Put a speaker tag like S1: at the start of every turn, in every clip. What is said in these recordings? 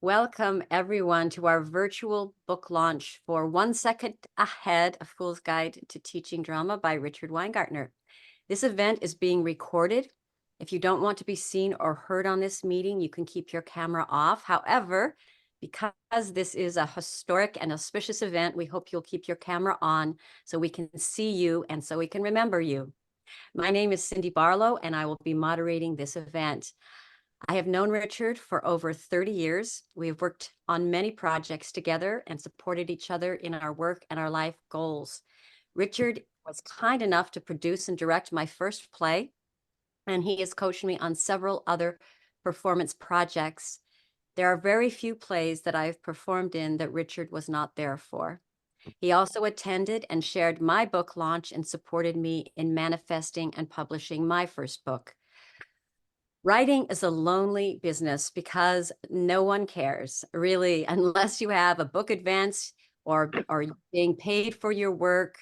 S1: Welcome everyone to our virtual book launch for 1 Second Ahead, A Fool's Guide to Teaching Drama by Richard Weingartner. This event is being recorded. If you don't want to be seen or heard on this meeting, you can keep your camera off. However, because this is a historic and auspicious event, we hope you'll keep your camera on so we can see you and so we can remember you. My name is Cindy Barlow, and I will be moderating this event. I have known Richard for over 30 years. We have worked on many projects together and supported each other in our work and our life goals. Richard was kind enough to produce and direct my first play, and he has coached me on several other performance projects. There are very few plays that I've performed in that Richard was not there for. He also attended and shared my book launch and supported me in manifesting and publishing my first book. Writing is a lonely business because no one cares, really, unless you have a book advance or you're being paid for your work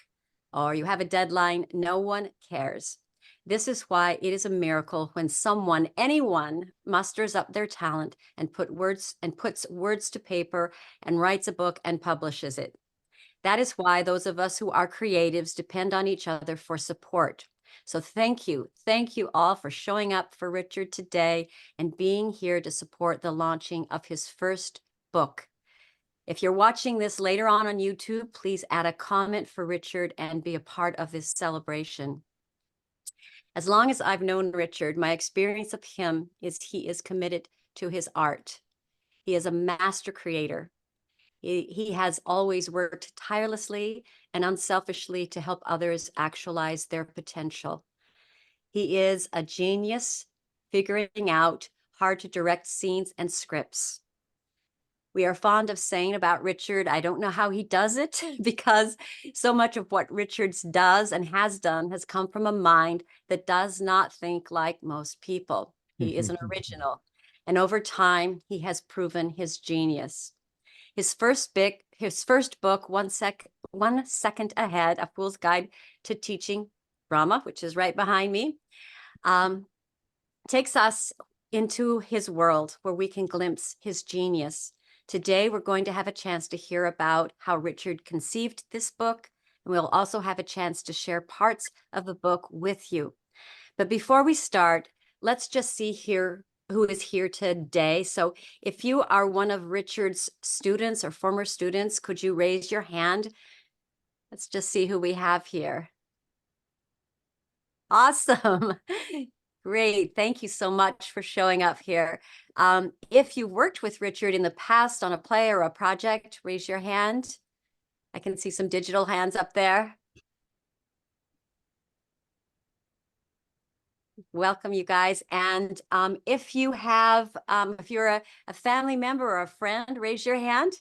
S1: or you have a deadline. No one cares. This is why it is a miracle when someone, anyone, musters up their talent and puts words to paper and writes a book and publishes it. That is why those of us who are creatives depend on each other for support. So thank you all for showing up for Richard today and being here to support the launching of his first book. If you're watching this later on YouTube, please add a comment for Richard and be a part of this celebration. As long as I've known Richard, my experience of him is he is committed to his art. He is a master creator. He has always worked tirelessly and unselfishly to help others actualize their potential. He is a genius figuring out hard to direct scenes and scripts. We are fond of saying about Richard, I don't know how he does it, because so much of what Richard does and has done has come from a mind that does not think like most people. He is an original, and over time, he has proven his genius. His first book, 1 Second Ahead, A Fool's Guide to Teaching Drama, which is right behind me, takes us into his world where we can glimpse his genius. Today, we're going to have a chance to hear about how Richard conceived this book, and we'll also have a chance to share parts of the book with you. But before we start, let's just see here who is here today. So if you are one of Richard's students or former students, could you raise your hand? Let's just see who we have here. Awesome. Great. Thank you so much for showing up here. If you worked with Richard in the past on a play or a project, raise your hand. I can see some digital hands up there. Welcome, you guys. And if you're a family member or a friend, raise your hand.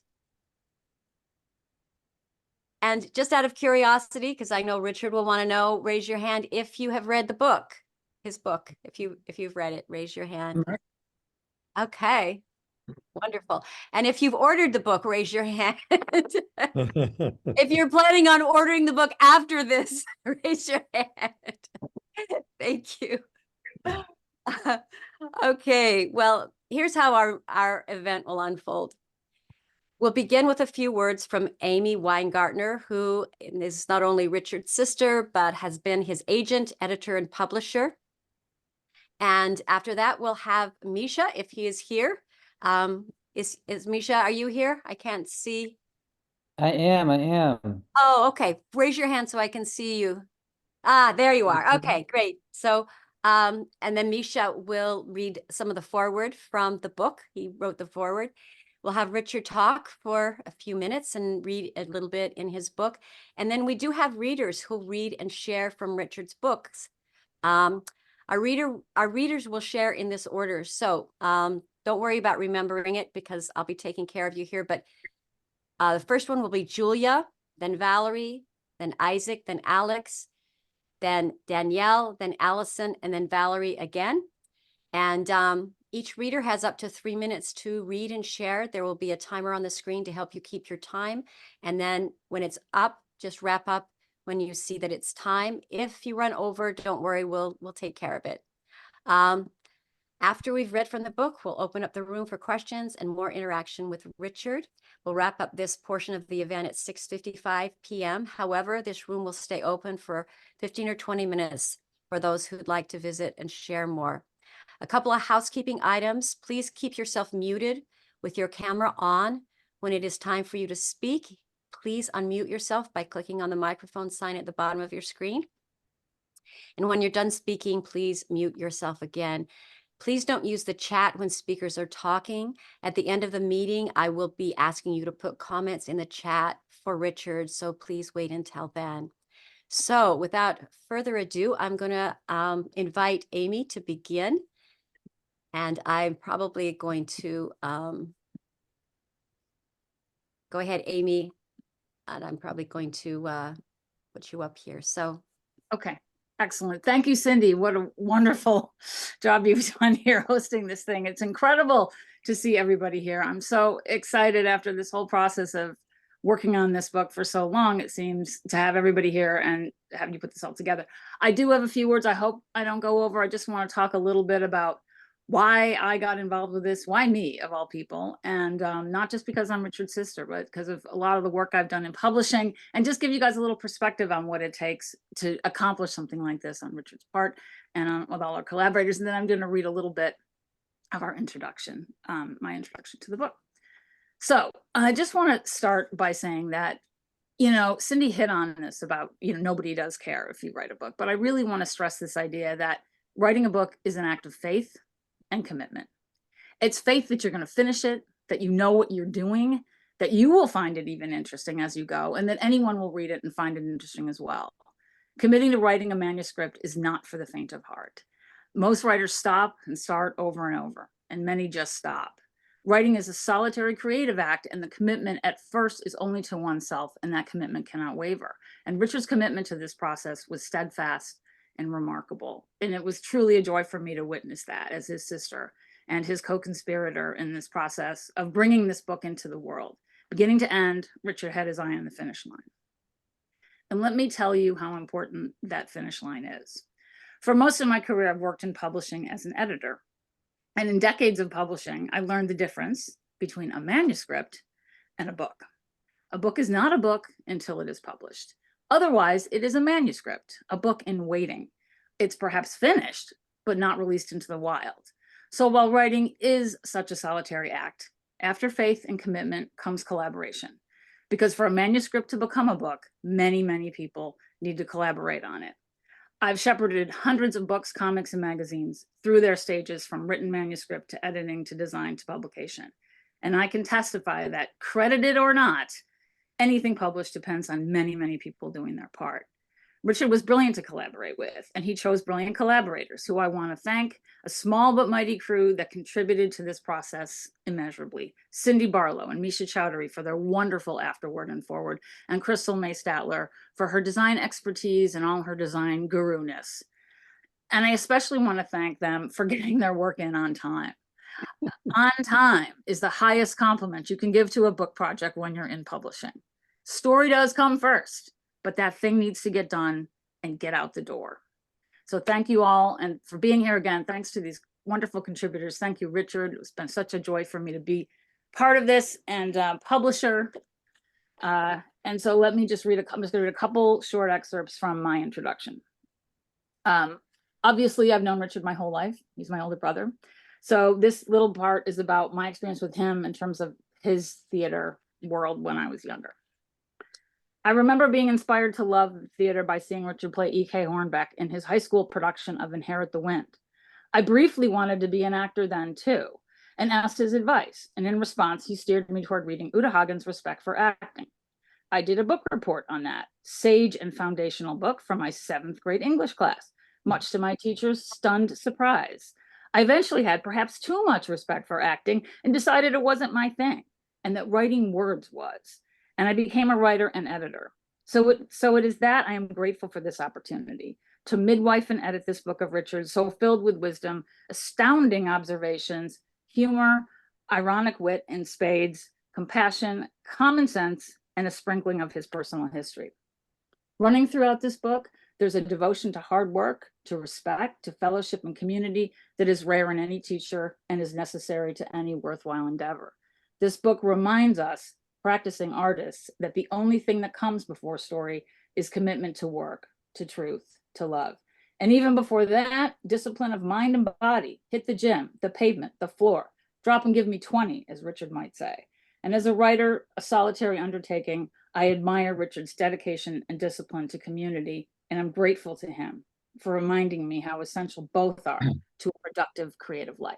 S1: And just out of curiosity, because I know Richard will want to know, raise your hand if you have read the book, his book. If you've read it, raise your hand. Okay, wonderful. And if you've ordered the book, raise your hand. If you're planning on ordering the book after this, raise your hand. Thank you. Okay, well, here's how our event will unfold. We'll begin with a few words from Amy Weingartner, who is not only Richard's sister, but has been his agent, editor, and publisher. And after that, we'll have Misha, if he is here. Is Misha, are you here? I can't see.
S2: I am.
S1: Oh, okay. Raise your hand so I can see you. Ah, there you are. Okay, great. So, and then Misha will read some of the foreword from the book. He wrote the foreword. We'll have Richard talk for a few minutes and read a little bit in his book. And then we do have readers who'll read and share from Richard's books. Our readers will share in this order. So don't worry about remembering it because I'll be taking care of you here. But the first one will be Julia, then Valerie, then Isaac, then Alex, then Danielle, then Allison, and then Valerie again. And each reader has up to 3 minutes to read and share. There will be a timer on the screen to help you keep your time. And then when it's up, just wrap up when you see that it's time. If you run over, don't worry, we'll take care of it. After we've read from the book, we'll open up the room for questions and more interaction with Richard. We'll wrap up this portion of the event at 6:55 p.m. However, this room will stay open for 15 or 20 minutes for those who'd like to visit and share more. A couple of housekeeping items. Please keep yourself muted with your camera on. When it is time for you to speak, please unmute yourself by clicking on the microphone sign at the bottom of your screen. And when you're done speaking, please mute yourself again. Please don't use the chat when speakers are talking. At the end of the meeting, I will be asking you to put comments in the chat for Richard, so please wait until then. So without further ado, I'm going to invite Amy to begin. And I'm probably going to go ahead, Amy, and I'm probably going to put you up here. So,
S3: okay, excellent. Thank you, Cindy. What a wonderful job you've done here hosting this thing. It's incredible to see everybody here. I'm so excited after this whole process of working on this book for so long, it seems, to have everybody here and have you put this all together. I do have a few words I hope I don't go over. I just want to talk a little bit about why I got involved with this, why me of all people, and not just because I'm Richard's sister, but because of a lot of the work I've done in publishing, and just give you guys a little perspective on what it takes to accomplish something like this on Richard's part and with all our collaborators. And then I'm going to read a little bit of our introduction, my introduction to the book. So I just want to start by saying that, you know, Cindy hit on this about, you know, nobody does care if you write a book, but I really want to stress this idea that writing a book is an act of faith and commitment. It's faith that you're going to finish it, that you know what you're doing, that you will find it even interesting as you go, and that anyone will read it and find it interesting as well. Committing to writing a manuscript is not for the faint of heart. Most writers stop and start over and over, and many just stop. Writing is a solitary creative act, and the commitment at first is only to oneself, and that commitment cannot waver. And Richard's commitment to this process was steadfast and remarkable. And it was truly a joy for me to witness that as his sister and his co-conspirator in this process of bringing this book into the world. Beginning to end, Richard had his eye on the finish line. And let me tell you how important that finish line is. For most of my career, I've worked in publishing as an editor. And in decades of publishing, I learned the difference between a manuscript and a book. A book is not a book until it is published. Otherwise, it is a manuscript, a book in waiting. It's perhaps finished, but not released into the wild. So while writing is such a solitary act, after faith and commitment comes collaboration. Because for a manuscript to become a book, many, many people need to collaborate on it. I've shepherded hundreds of books, comics, and magazines through their stages from written manuscript to editing to design to publication. And I can testify that, credited or not, anything published depends on many, many people doing their part. Richard was brilliant to collaborate with, and he chose brilliant collaborators who I want to thank, a small but mighty crew that contributed to this process immeasurably. Cindy Barlow and Misha Chowdhury for their wonderful afterword and forward, and Crystal May Statler for her design expertise and all her design guru-ness. And I especially want to thank them for getting their work in on time. On time is the highest compliment you can give to a book project when you're in publishing. Story does come first, but that thing needs to get done and get out the door. So thank you all, and for being here again. Thanks to these wonderful contributors. Thank you, Richard. It's been such a joy for me to be part of this and publisher. And so let me just read I'm just going to read a couple short excerpts from my introduction. Obviously, I've known Richard my whole life. He's my older brother. So this little part is about my experience with him in terms of his theater world when I was younger. I remember being inspired to love theater by seeing Richard play E.K. Hornbeck in his high school production of Inherit the Wind. I briefly wanted to be an actor then too, and asked his advice. And in response, he steered me toward reading Uta Hagen's Respect for Acting. I did a book report on that sage and foundational book from my 7th grade English class, much to my teacher's stunned surprise. I eventually had perhaps too much respect for acting and decided it wasn't my thing, and that writing words was. And I became a writer and editor. So it is that I am grateful for this opportunity to midwife and edit this book of Richard, so filled with wisdom, astounding observations, humor, ironic wit in spades, compassion, common sense, and a sprinkling of his personal history. Running throughout this book, There's a devotion to hard work, to respect, to fellowship and community that is rare in any teacher and is necessary to any worthwhile endeavor. This book reminds us, practicing artists, that the only thing that comes before story is commitment to work, to truth, to love. And even before that, discipline of mind and body, hit the gym, the pavement, the floor, drop and give me 20, as Richard might say. And as a writer, a solitary undertaking, I admire Richard's dedication and discipline to community, and I'm grateful to him for reminding me how essential both are to a productive creative life.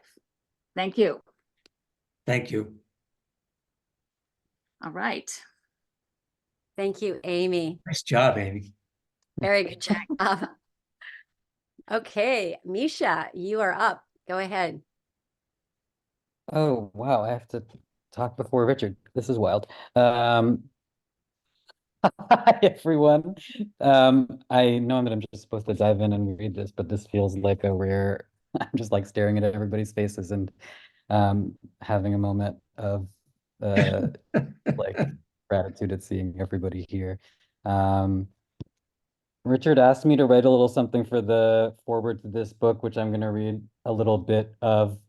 S3: Thank you.
S4: Thank you.
S3: All right.
S1: Thank you, Amy.
S4: Nice job, Amy.
S1: Very good job. Okay, Misha, you are up. Go ahead.
S2: Oh, wow. I have to talk before Richard. This is wild. Hi, everyone. I know that I'm just supposed to dive in and read this, but this feels like a rare, I'm just like staring at everybody's faces and having a moment of like gratitude at seeing everybody here. Richard asked me to write a little something for the foreword to this book, which I'm going to read a little bit of.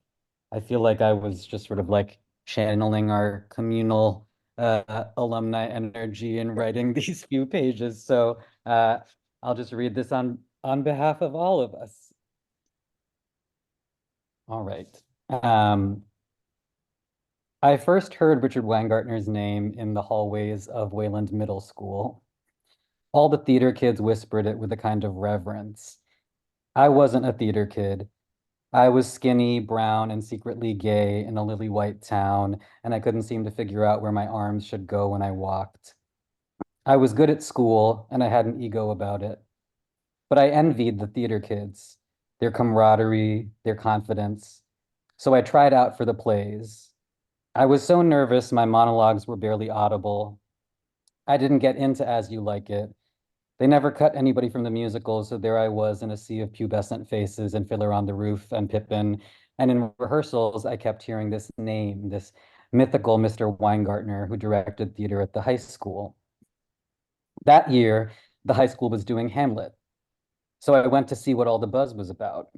S2: I feel like I was just sort of like channeling our communal alumni energy in writing these few pages. So I'll just read this on behalf of all of us. All right. I first heard Richard Weingartner's name in the hallways of Wayland Middle School. All the theater kids whispered it with a kind of reverence. I wasn't a theater kid. I was skinny, brown, and secretly gay in a lily white town, and I couldn't seem to figure out where my arms should go when I walked. I was good at school, and I had an ego about it. But I envied the theater kids, their camaraderie, their confidence. So I tried out for the plays. I was so nervous my monologues were barely audible. I didn't get into As You Like It. They never cut anybody from the musical, so there I was in a sea of pubescent faces and Fiddler on the Roof and Pippin. And in rehearsals, I kept hearing this name, this mythical Mr. Weingartner who directed theater at the high school. That year, the high school was doing Hamlet. So I went to see what all the buzz was about.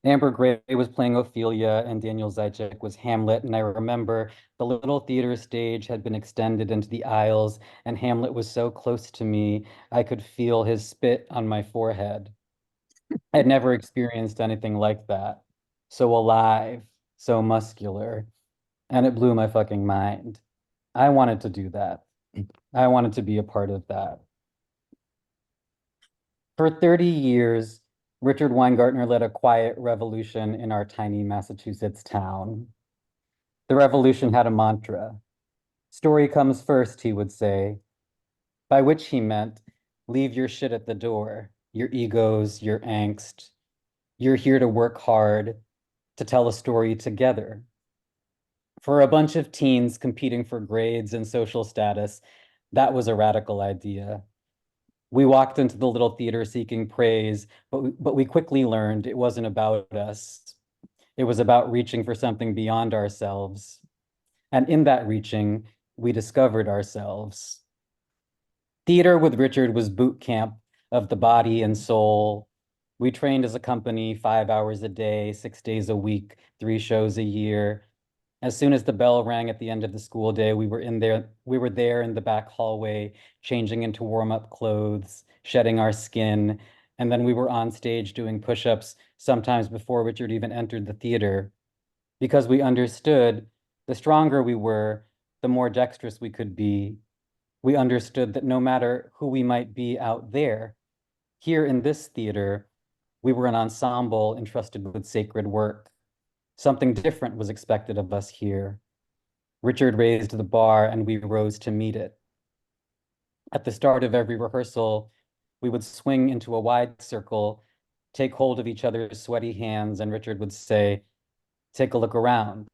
S2: Amber Gray was playing Ophelia and Daniel Zajic was Hamlet. And I remember the little theater stage had been extended into the aisles and Hamlet was so close to me, I could feel his spit on my forehead. I had never experienced anything like that. So alive, so muscular, and it blew my fucking mind. I wanted to do that. I wanted to be a part of that. For 30 years, Richard Weingartner led a quiet revolution in our tiny Massachusetts town. The revolution had a mantra. Story comes first, he would say, by which he meant, leave your shit at the door, your egos, your angst. You're here to work hard, to tell a story together. For a bunch of teens competing for grades and social status, that was a radical idea. We walked into the little theater seeking praise, but we quickly learned it wasn't about us. It was about reaching for something beyond ourselves. And in that reaching, we discovered ourselves. Theater with Richard was boot camp of the body and soul. We trained as a company 5 hours a day, 6 days a week, 3 shows a year. As soon as the bell rang at the end of the school day, we were there in the back hallway, changing into warm-up clothes, shedding our skin, and then we were on stage doing push-ups, sometimes before Richard even entered the theater. Because we understood, the stronger we were, the more dexterous we could be. We understood that no matter who we might be out there, here in this theater, we were an ensemble entrusted with sacred work. Something different was expected of us here. Richard raised the bar and we rose to meet it. At the start of every rehearsal, we would swing into a wide circle, take hold of each other's sweaty hands, and Richard would say, take a look around.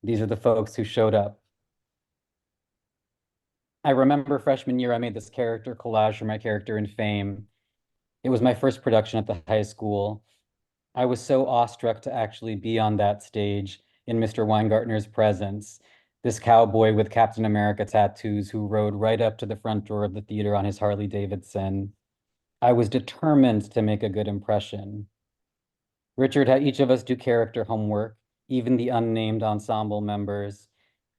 S2: These are the folks who showed up. I remember freshman year, I made this character collage for my character in Fame. It was my first production at the high school. I was so awestruck to actually be on that stage in Mr. Weingartner's presence, this cowboy with Captain America tattoos who rode right up to the front door of the theater on his Harley Davidson. I was determined to make a good impression. Richard had each of us do character homework, even the unnamed ensemble members.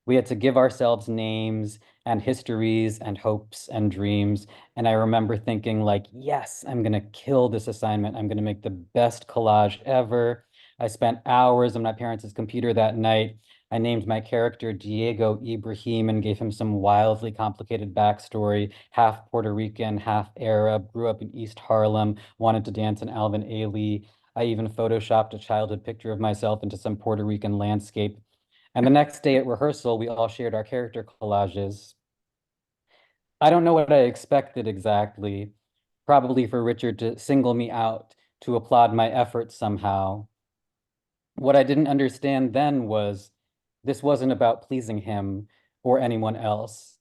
S2: We had to give ourselves names and histories and hopes and dreams. And I remember thinking like, yes, I'm going to kill this assignment. I'm going to make the best collage ever. I spent hours on my parents' computer that night. I named my character Diego Ibrahim and gave him some wildly complicated backstory, half Puerto Rican, half Arab, grew up in East Harlem, wanted to dance in Alvin Ailey. I even photoshopped a childhood picture of myself into some Puerto Rican landscape. And the next day at rehearsal, we all shared our character collages. I don't know what I expected exactly, probably for Richard to single me out, to applaud my efforts somehow. What I didn't understand then was this wasn't about pleasing him or anyone else.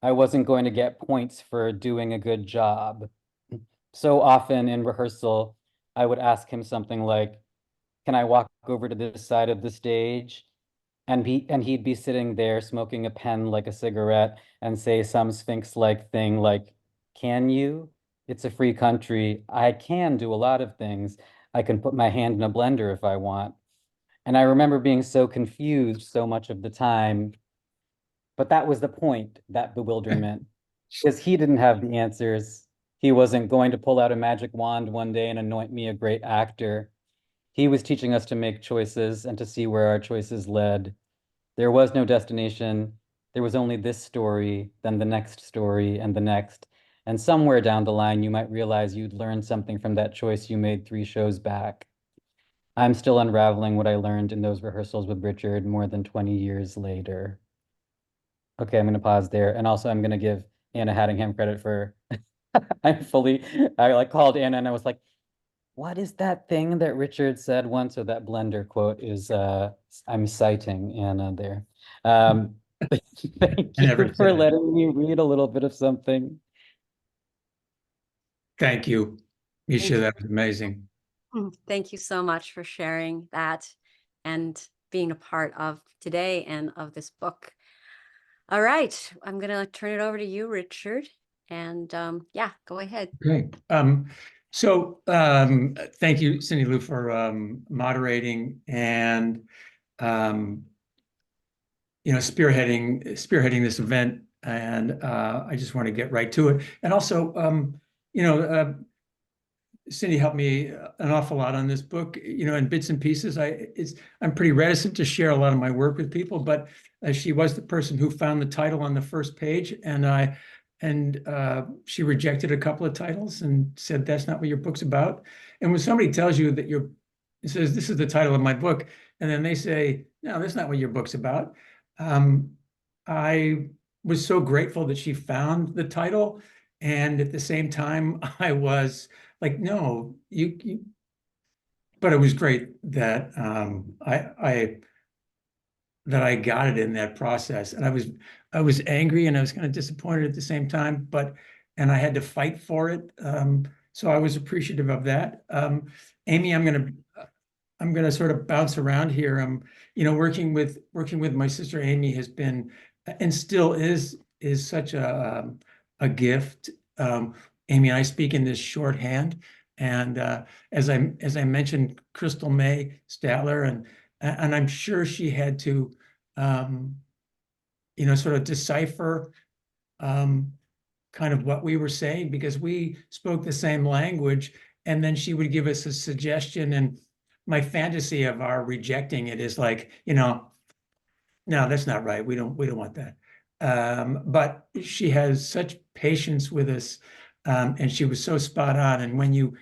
S2: I wasn't going to get points for doing a good job. So often in rehearsal, I would ask him something like, can I walk over to this side of the stage? And he'd be sitting there smoking a pen like a cigarette and say some Sphinx-like thing like, can you? It's a free country. I can do a lot of things. I can put my hand in a blender if I want. And I remember being so confused so much of the time. But that was the point, that bewilderment, because he didn't have the answers. He wasn't going to pull out a magic wand one day and anoint me a great actor. He was teaching us to make choices and to see where our choices led. There was no destination. There was only this story, then the next story, and the next. And somewhere down the line, you might realize you'd learned something from that choice you made 3 shows back. I'm still unraveling what I learned in those rehearsals with Richard more than 20 years later. Okay, I'm going to pause there. And also, I'm going to give Anna Hattingham credit for I like called Anna and I was like, what is that thing that Richard said once, or that Blender quote is, I'm citing Anna there. Thank
S4: I never
S2: you for
S4: said it.
S2: letting me read a little bit of something.
S4: Thank you, Misha.
S1: Thank you.
S4: That was amazing.
S1: Thank you so much for sharing that and being a part of today and of this book. All right, I'm going to turn it over to you, Richard. And yeah, go ahead.
S4: Great. Thank you, Cindy Lou, for moderating and spearheading this event. And I just want to get right to it. And also, Cindy helped me an awful lot on this book, in bits and pieces. I'm pretty reticent to share a lot of my work with people, but she was the person who found the title on the first page, and she rejected a couple of titles and said, that's not what your book's about. And when somebody tells you that it says, this is the title of my book, and then they say, no, that's not what your book's about. I was so grateful that she found the title. And at the same time, I was like, no, but it was great that I got it in that process. And I was angry and I was kind of disappointed at the same time, and I had to fight for it. So I was appreciative of that. Amy, I'm gonna sort of bounce around here. Working with my sister Amy has been and still is such a gift. Amy and I speak in this shorthand, and as I mentioned, Crystal May Statler, and I'm sure she had to sort of decipher kind of what we were saying, because we spoke the same language, and then she would give us a suggestion, and my fantasy of our rejecting it is like, no, that's not right. We don't want that. But she has such patience with us, and she was so spot on. And when you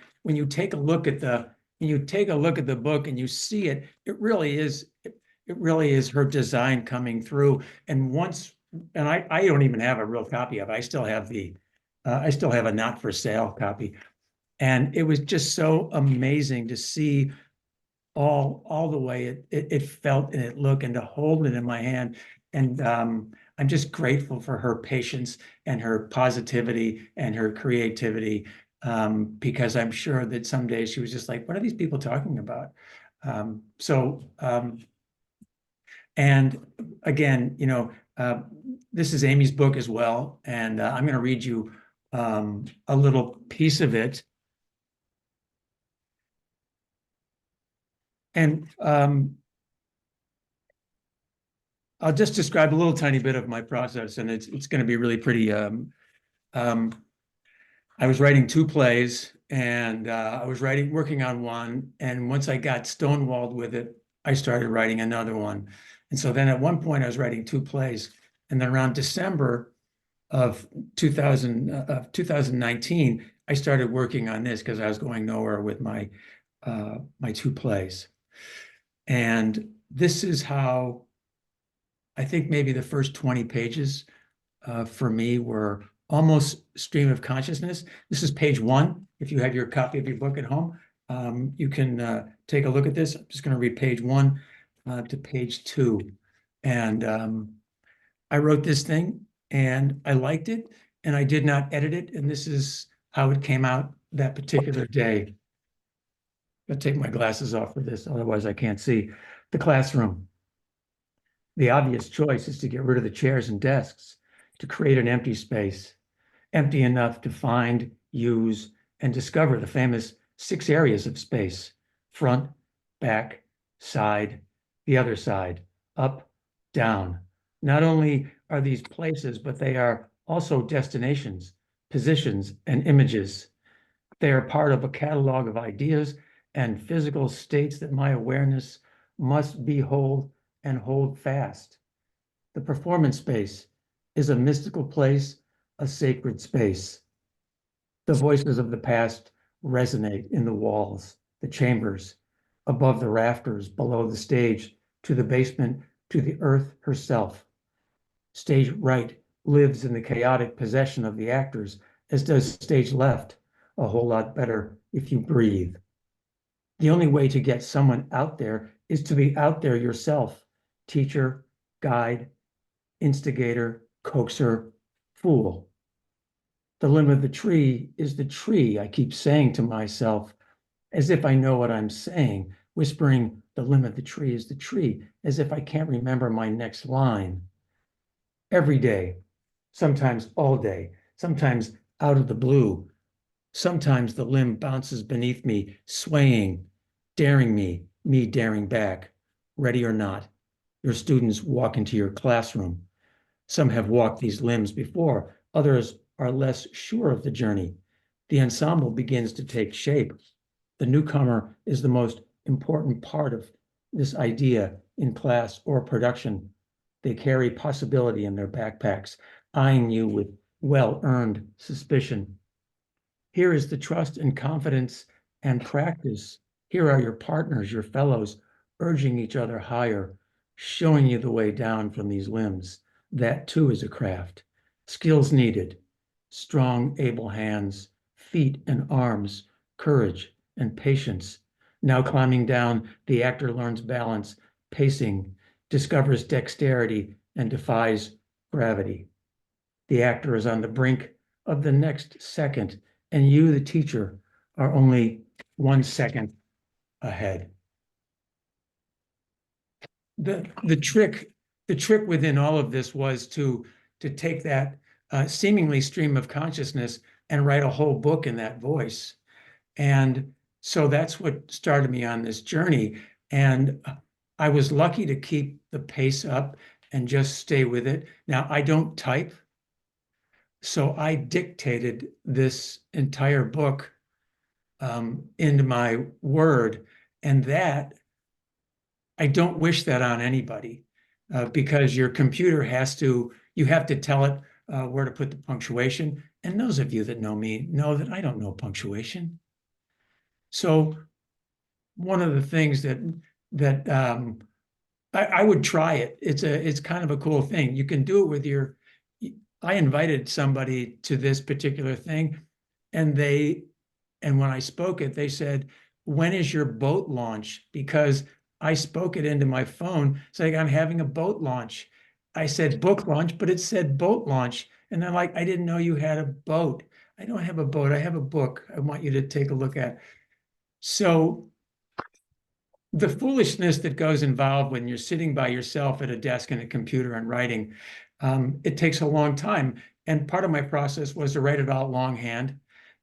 S4: take a look at the book and you see it, it really is her design coming through. And I don't even have a real copy of it. I still have a not for sale copy. And it was just so amazing to see all the way it felt and it looked, and to hold it in my hand. And I'm just grateful for her patience and her positivity and her creativity, because I'm sure that someday she was just like, what are these people talking about? And again, this is Amy's book as well. And I'm going to read you a little piece of it. And I'll just describe a little tiny bit of my process, and it's going to be really pretty. I was writing 2 plays, and I was working on one, and once I got stonewalled with it, I started writing another one. And so then at one point I was writing 2 plays, and then around December of 2019, I started working on this because I was going nowhere with my 2 plays. And this is how I think maybe the first 20 pages for me were almost stream of consciousness. This is page 1. If you have your copy of your book at home, you can take a look at this. I'm just going to read page 1 to page 2. And I wrote this thing and I liked it and I did not edit it. And this is how it came out that particular day. I'll take my glasses off for this, otherwise I can't see. The classroom. The obvious choice is to get rid of the chairs and desks, to create an empty space, empty enough to find, use, and discover the famous 6 areas of space: front, back, side, the other side, up, down. Not only are these places, but they are also destinations, positions, and images. They are part of a catalog of ideas and physical states that my awareness must behold and hold fast. The performance space is a mystical place, a sacred space. The voices of the past resonate in the walls, the chambers, above the rafters, below the stage, to the basement, to the earth herself. Stage right lives in the chaotic possession of the actors, as does stage left, a whole lot better if you breathe. The only way to get someone out there is to be out there yourself, teacher, guide, instigator, coaxer, fool. The limb of the tree is the tree, I keep saying to myself, as if I know what I'm saying, whispering, the limb of the tree is the tree, as if I can't remember my next line. Every day, sometimes all day, sometimes out of the blue, sometimes the limb bounces beneath me, swaying, daring me daring back. Ready or not, your students walk into your classroom. Some have walked these limbs before, others are less sure of the journey. The ensemble begins to take shape. The newcomer is the most important part of this idea in class or production. They carry possibility in their backpacks, eyeing you with well-earned suspicion. Here is the trust and confidence and practice. Here are your partners, your fellows, urging each other higher, showing you the way down from these limbs. That too is a craft. Skills needed: strong, able hands, feet and arms, courage and patience. Now climbing down, the actor learns balance, pacing, discovers dexterity, and defies gravity. The actor is on the brink of the next second, and you, the teacher, are only 1 second ahead. The trick within all of this was to take that seemingly stream of consciousness and write a whole book in that voice. And so that's what started me on this journey. And I was lucky to keep the pace up and just stay with it. Now, I don't type, so I dictated this entire book into my Word, and that I don't wish that on anybody because your computer you have to tell it where to put the punctuation. And those of you that know me know that I don't know punctuation. So one of the things that I would try it. It's kind of a cool thing. You can do it with I invited somebody to this particular thing, and when I spoke it, they said, "When is your boat launch?" Because I spoke it into my phone. It's like, I'm having a boat launch. I said book launch, but it said boat launch. And they're like, I didn't know you had a boat. I don't have a boat. I have a book I want you to take a look at. So the foolishness that goes involved when you're sitting by yourself at a desk and a computer and writing, it takes a long time. And part of my process was to write it out longhand,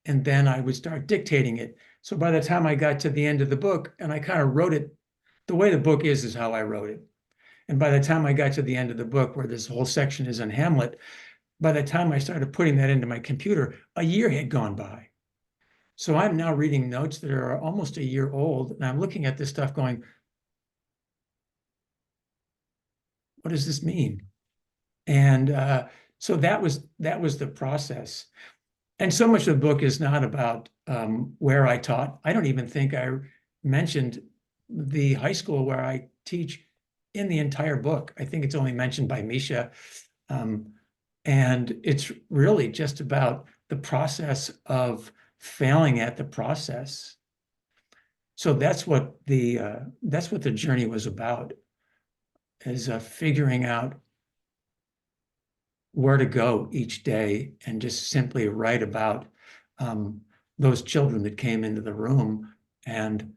S4: and then I would start dictating it. So by the time I got to the end of the book, and I kind of wrote it, the way the book is how I wrote it. And by the time I got to the end of the book, where this whole section is in Hamlet, by the time I started putting that into my computer, a year had gone by. So I'm now reading notes that are almost a year old, and I'm looking at this stuff going, what does this mean? And so that was the process. And so much of the book is not about where I taught. I don't even think I mentioned the high school where I teach in the entire book. I think it's only mentioned by Misha. And it's really just about the process of failing at the process. So that's what the journey was about, is figuring out where to go each day and just simply write about those children that came into the room. And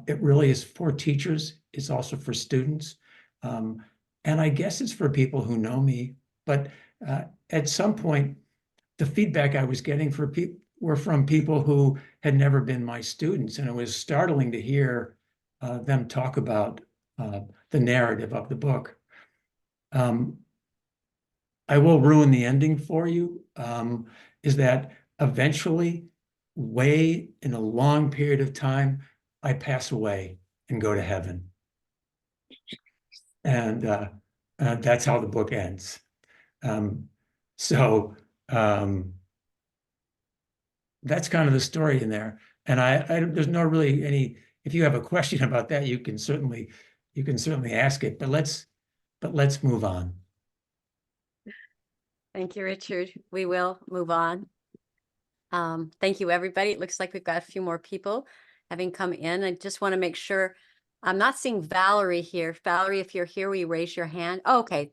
S4: it really is for teachers. It's also for students. And I guess it's for people who know me. But at some point, the feedback I was getting were from people who had never been my students. And it was startling to hear them talk about the narrative of the book. I will ruin the ending for you, is that eventually, way in a long period of time, I pass away and go to heaven. And that's how the book ends. So that's kind of the story in there. And there's no really any, if you have a question about that, you can certainly ask it, but let's move on.
S1: Thank you, Richard. We will move on. Thank you, everybody. It looks like we've got a few more people having come in. I just want to make sure. I'm not seeing Valerie here. Valerie, if you're here, will you raise your hand? Oh, okay.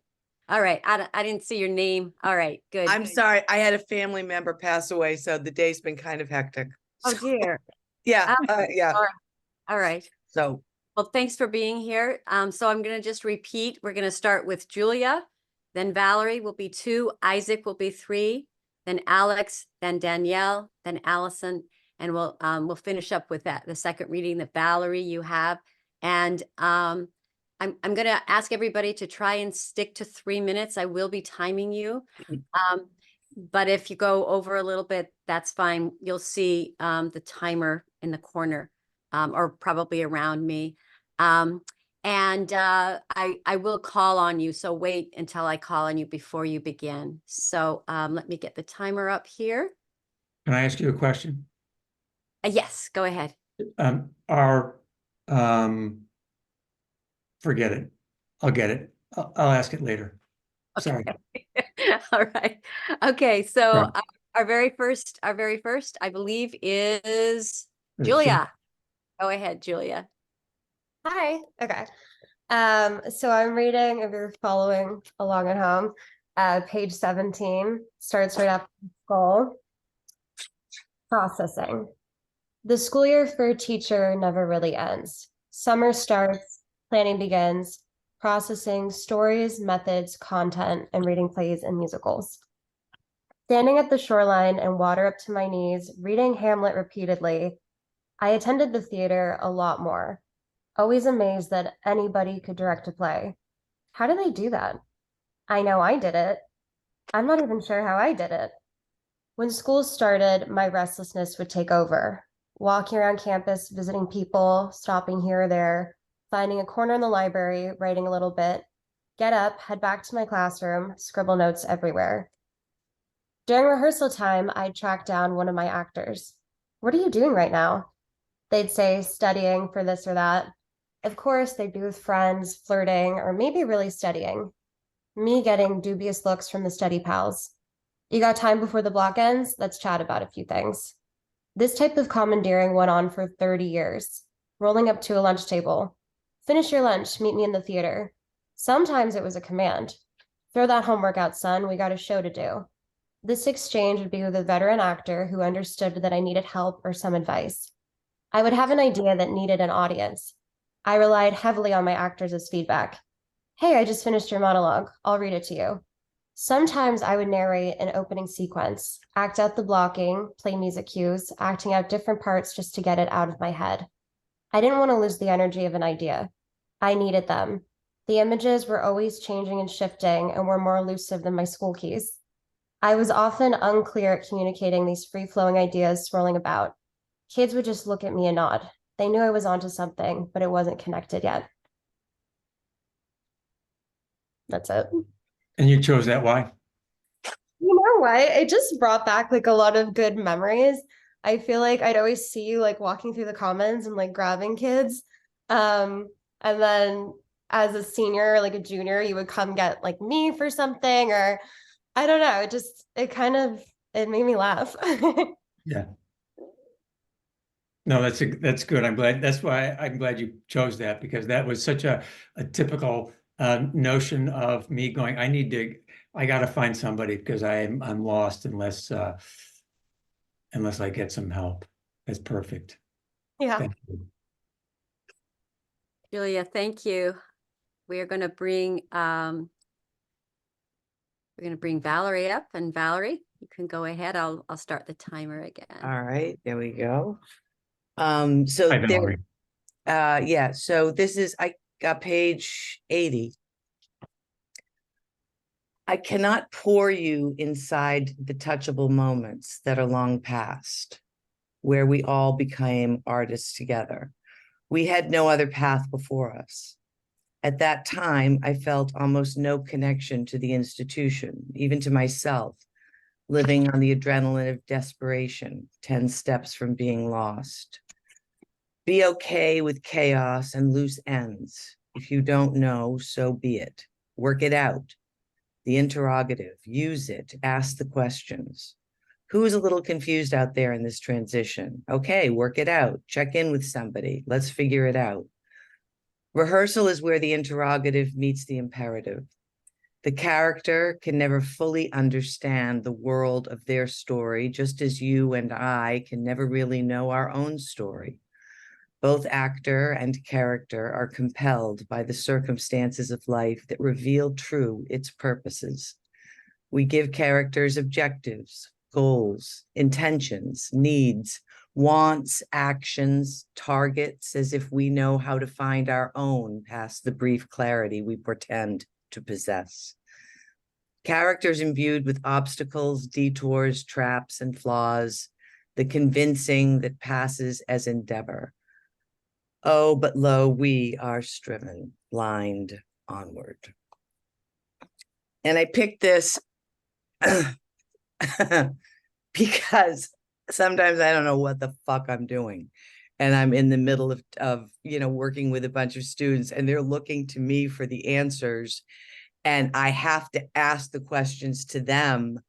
S1: All right. I didn't see your name. All right, good.
S5: I'm sorry. I had a family member pass away, so the day's been kind of hectic.
S1: Oh, dear.
S5: Yeah, yeah.
S1: All right.
S5: So,
S1: Well, thanks for being here. So I'm going to just repeat. We're going to start with Julia, then Valerie will be 2, Isaac will be 3, then Alex, then Danielle, then Allison, and we'll finish up with the second reading that Valerie you have. And I'm going to ask everybody to try and stick to 3 minutes. I will be timing you. But if you go over a little bit, that's fine. You'll see the timer in the corner or probably around me. And I will call on you. So wait until I call on you before you begin. So let me get the timer up here.
S4: Can I ask you a question?
S1: Yes, go ahead.
S4: Forget it. I'll get it. I'll ask it later. Sorry.
S1: All right. Okay. So
S4: Right.
S1: our very first, I believe is
S4: Is it
S1: Julia. Go ahead, Julia.
S6: Hi. Okay. So I'm reading, if you're following along at home, page 17 starts right after school. Processing. The school year for a teacher never really ends. Summer starts, planning begins, processing stories, methods, content, and reading plays and musicals. Standing at the shoreline and water up to my knees, reading Hamlet repeatedly, I attended the theater a lot more. Always amazed that anybody could direct a play. How do they do that? I know I did it. I'm not even sure how I did it. When school started, my restlessness would take over. Walking around campus, visiting people, stopping here or there, finding a corner in the library, writing a little bit, get up, head back to my classroom, scribble notes everywhere. During rehearsal time, I'd track down one of my actors. What are you doing right now? They'd say, studying for this or that. Of course, they'd be with friends, flirting, or maybe really studying. Me getting dubious looks from the study pals. You got time before the block ends? Let's chat about a few things. This type of commandeering went on for 30 years, rolling up to a lunch table. Finish your lunch, meet me in the theater. Sometimes it was a command. Throw that homework out, son, we got a show to do. This exchange would be with a veteran actor who understood that I needed help or some advice. I would have an idea that needed an audience. I relied heavily on my actors as feedback. Hey, I just finished your monologue. I'll read it to you. Sometimes I would narrate an opening sequence, act out the blocking, play music cues, acting out different parts just to get it out of my head. I didn't want to lose the energy of an idea. I needed them. The images were always changing and shifting and were more elusive than my school keys. I was often unclear at communicating these free-flowing ideas swirling about. Kids would just look at me and nod. They knew I was onto something, but it wasn't connected yet. That's it.
S4: And you chose that, why?
S6: You know what? It just brought back like a lot of good memories. I feel like I'd always see you like walking through the commons and like grabbing kids. And then as a senior, like a junior, you would come get like me for something, or I don't know. It made me laugh.
S4: Yeah. No, that's good. That's why I'm glad you chose that, because that was such a typical notion of me going, I got to find somebody because I'm lost unless I get some help. That's perfect.
S6: Yeah.
S4: Thank you.
S1: Julia, thank you. We are going to bring Valerie up, and Valerie, you can go ahead. I'll start the timer again.
S5: All right, there we go. So
S4: Hi,
S5: there,
S4: Valerie.
S5: yeah, so this is, I got page 80. I cannot pour you inside the touchable moments that are long past, where we all became artists together. We had no other path before us. At that time, I felt almost no connection to the institution, even to myself, living on the adrenaline of desperation, 10 steps from being lost. Be okay with chaos and loose ends. If you don't know, so be it. Work it out. The interrogative, use it, ask the questions. Who is a little confused out there in this transition? Okay, work it out. Check in with somebody. Let's figure it out. Rehearsal is where the interrogative meets the imperative. The character can never fully understand the world of their story, just as you and I can never really know our own story. Both actor and character are compelled by the circumstances of life that reveal true its purposes. We give characters objectives, goals, intentions, needs, wants, actions, targets, as if we know how to find our own past the brief clarity we pretend to possess. Characters imbued with obstacles, detours, traps, and flaws, the convincing that passes as endeavor. Oh, but lo, we are striven, blind, onward. And I picked this because sometimes I don't know what the fuck I'm doing. And I'm in the middle of working with a bunch of students, and they're looking to me for the answers. And I have to ask the questions to them,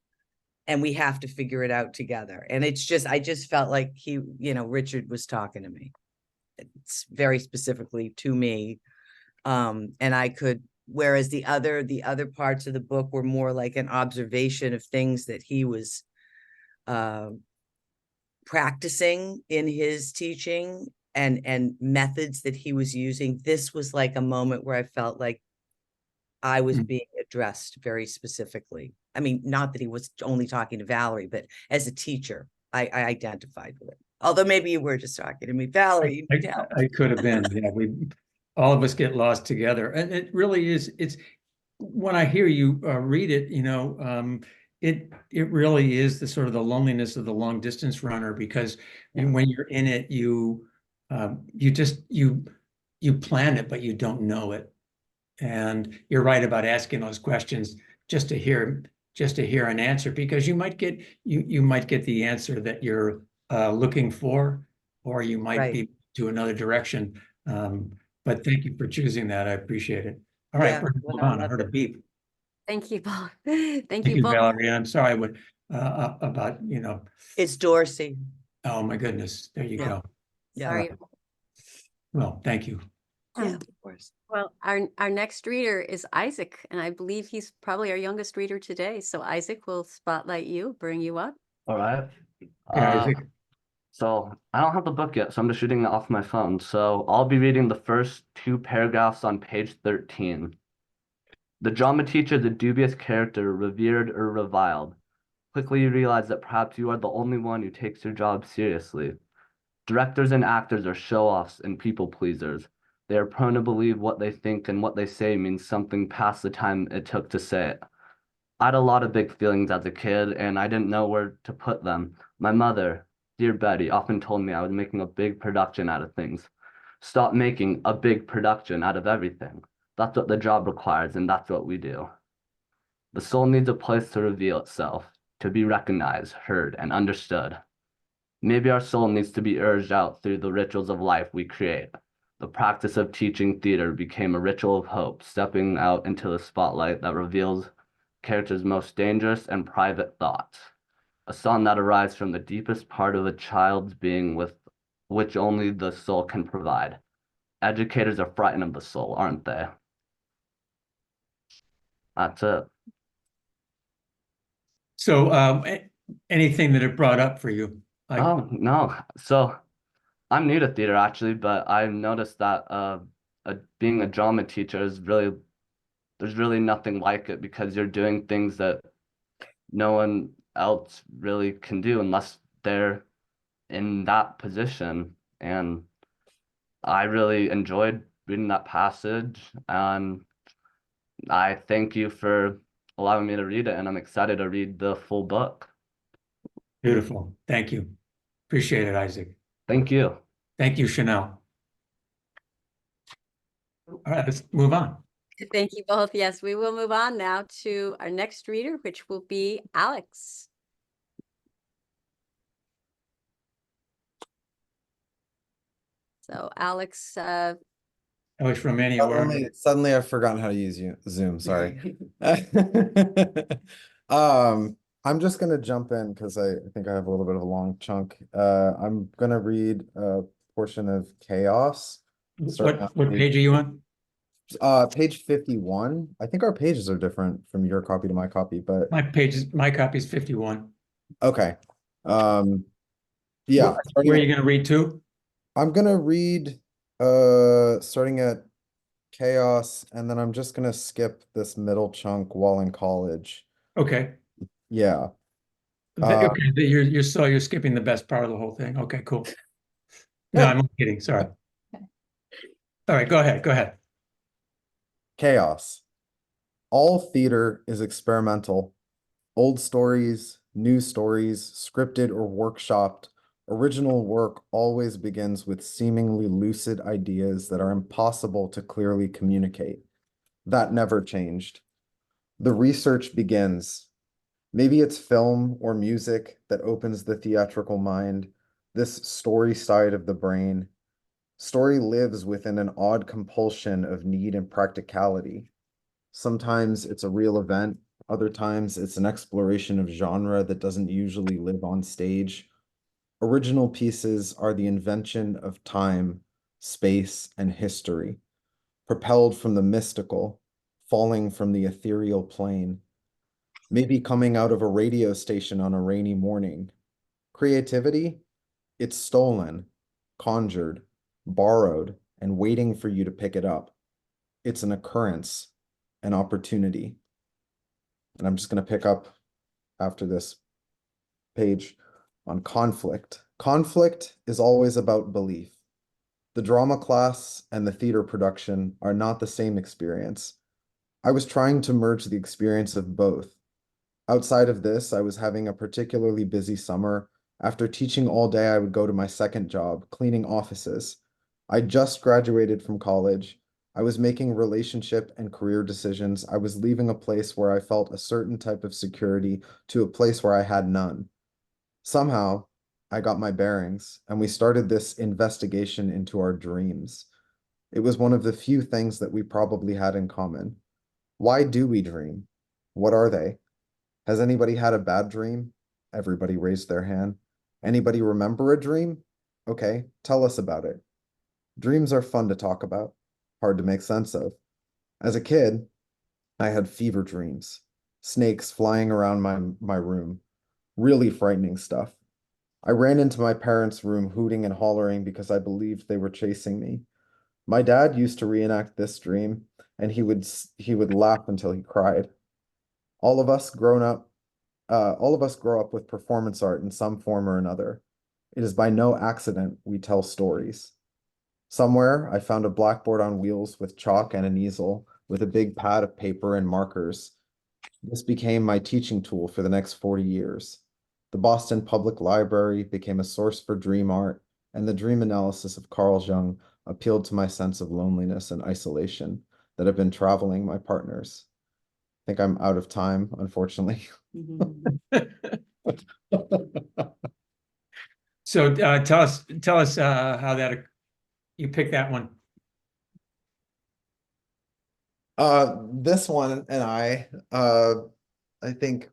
S5: and we have to figure it out together. And I just felt like Richard was talking to me. It's very specifically to me. And I could, whereas the other parts of the book were more like an observation of things that he was practicing in his teaching and methods that he was using. This was like a moment where I felt like I was being addressed very specifically. I mean, not that he was only talking to Valerie, but as a teacher, I identified with it. Although maybe you were just talking to me, Valerie.
S4: I could have been. Yeah, all of us get lost together, and it really is. It's when I hear you read it, it really is the sort of the loneliness of the long distance runner, because when you're in it, you plan it, but you don't know it. And you're right about asking those questions just to hear an answer, because you might get the answer that you're looking for, or you might be to another direction. But thank you for choosing that. I appreciate it. All right, we're gonna move on. I heard a beep.
S1: Thank you both.
S4: Thank you, Valerie. And I'm sorry about
S5: It's Dorsey.
S4: Oh my goodness. There you go.
S1: Sorry.
S4: Well, thank you.
S5: Yeah, of course.
S1: Well, our next reader is Isaac, and I believe he's probably our youngest reader today. So Isaac will spotlight you, bring you up.
S7: All right.
S4: Isaac.
S7: So I don't have the book yet, so I'm just reading it off my phone. So I'll be reading the first 2 paragraphs on page 13. The drama teacher is a dubious character, revered or reviled. Quickly you realize that perhaps you are the only one who takes your job seriously. Directors and actors are show-offs and people pleasers. They are prone to believe what they think and what they say means something past the time it took to say it. I had a lot of big feelings as a kid, and I didn't know where to put them. My mother, dear Betty, often told me I was making a big production out of things. Stop making a big production out of everything. That's what the job requires, and that's what we do. The soul needs a place to reveal itself, to be recognized, heard, and understood. Maybe our soul needs to be urged out through the rituals of life we create. The practice of teaching theater became a ritual of hope, stepping out into the spotlight that reveals characters' most dangerous and private thoughts. A song that arises from the deepest part of a child's being with which only the soul can provide. Educators are frightened of the soul, aren't they? That's it.
S4: So, anything that it brought up for you?
S7: Oh, no. So I'm new to theater actually, but I've noticed that being a drama teacher is really, there's really nothing like it because you're doing things that no one else really can do unless they're in that position. And I really enjoyed reading that passage, and I thank you for allowing me to read it, and I'm excited to read the full book.
S4: Beautiful. Thank you. Appreciate it, Isaac.
S7: Thank you.
S4: Thank you, Chanel. All right, let's move on.
S1: Thank you both. Yes, we will move on now to our next reader, which will be Alex. So Alex,
S4: Alex from anywhere.
S8: Suddenly I've forgotten how to use Zoom, sorry. I'm just gonna jump in because I think I have a little bit of a long chunk. I'm gonna read a portion of Chaos. starting on
S4: What page are you on?
S8: Page 51. I think our pages are different from your copy to my copy, but
S4: My copy is 51.
S8: okay. Yeah,
S4: Where are you gonna read to?
S8: I'm gonna read starting at Chaos, and then I'm just gonna skip this middle chunk while in college.
S4: Okay.
S8: Yeah.
S4: Okay, you're skipping the best part of the whole thing. Okay, cool. No, I'm kidding. Sorry. All right, go ahead.
S8: Chaos. All theater is experimental. Old stories, new stories, scripted or workshopped, original work always begins with seemingly lucid ideas that are impossible to clearly communicate. That never changed. The research begins. Maybe it's film or music that opens the theatrical mind, this story side of the brain. Story lives within an odd compulsion of need and practicality. Sometimes it's a real event, other times it's an exploration of genre that doesn't usually live on stage. Original pieces are the invention of time, space, and history, propelled from the mystical, falling from the ethereal plane, maybe coming out of a radio station on a rainy morning. Creativity? It's stolen, conjured, borrowed, and waiting for you to pick it up. It's an occurrence, an opportunity. And I'm just going to pick up after this page on conflict. Conflict is always about belief. The drama class and the theater production are not the same experience. I was trying to merge the experience of both. Outside of this, I was having a particularly busy summer. After teaching all day, I would go to my second job, cleaning offices. I just graduated from college. I was making relationship and career decisions. I was leaving a place where I felt a certain type of security to a place where I had none. Somehow, I got my bearings, and we started this investigation into our dreams. It was one of the few things that we probably had in common. Why do we dream? What are they? Has anybody had a bad dream? Everybody raised their hand. Anybody remember a dream? Okay, tell us about it. Dreams are fun to talk about, hard to make sense of. As a kid, I had fever dreams, snakes flying around my room, really frightening stuff. I ran into my parents' room hooting and hollering because I believed they were chasing me. My dad used to reenact this dream, and he would laugh until he cried. All of us all of us grow up with performance art in some form or another. It is by no accident we tell stories. Somewhere I found a blackboard on wheels with chalk and an easel with a big pad of paper and markers. This became my teaching tool for the next 40 years. The Boston Public Library became a source for dream art, and the dream analysis of Carl Jung appealed to my sense of loneliness and isolation that have been traveling my partners. I think I'm out of time, unfortunately.
S4: So tell us how that you picked that one.
S8: This one and I think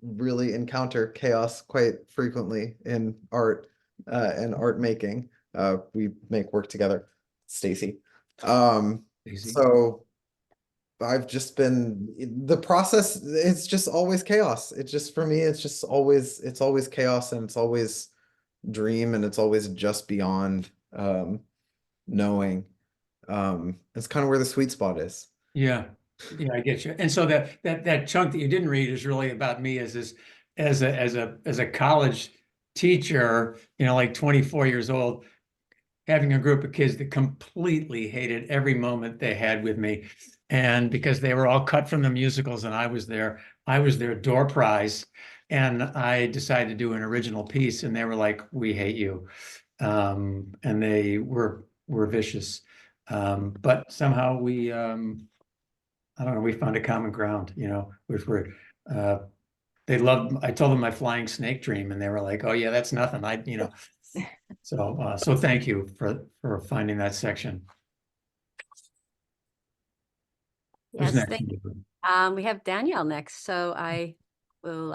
S8: really encounter chaos quite frequently in art and art making. We make work together, Stacy.
S4: Easy.
S8: So I've just been the process, it's just always chaos. It's just for me, it's always chaos, and it's always dream, and it's always just beyond knowing. It's kind of where the sweet spot is.
S4: Yeah, I get you. And so that chunk that you didn't read is really about me as a college teacher, like 24 years old, having a group of kids that completely hated every moment they had with me. And because they were all cut from the musicals and I was their door prize. And I decided to do an original piece and they were like, we hate you. And they were vicious. But somehow we, I don't know, we found a common ground, which were, I told them my flying snake dream and they were like, oh yeah, that's nothing. So thank you for finding that section. Who's
S1: Yes,
S4: next?
S1: we have Danielle next, so I will,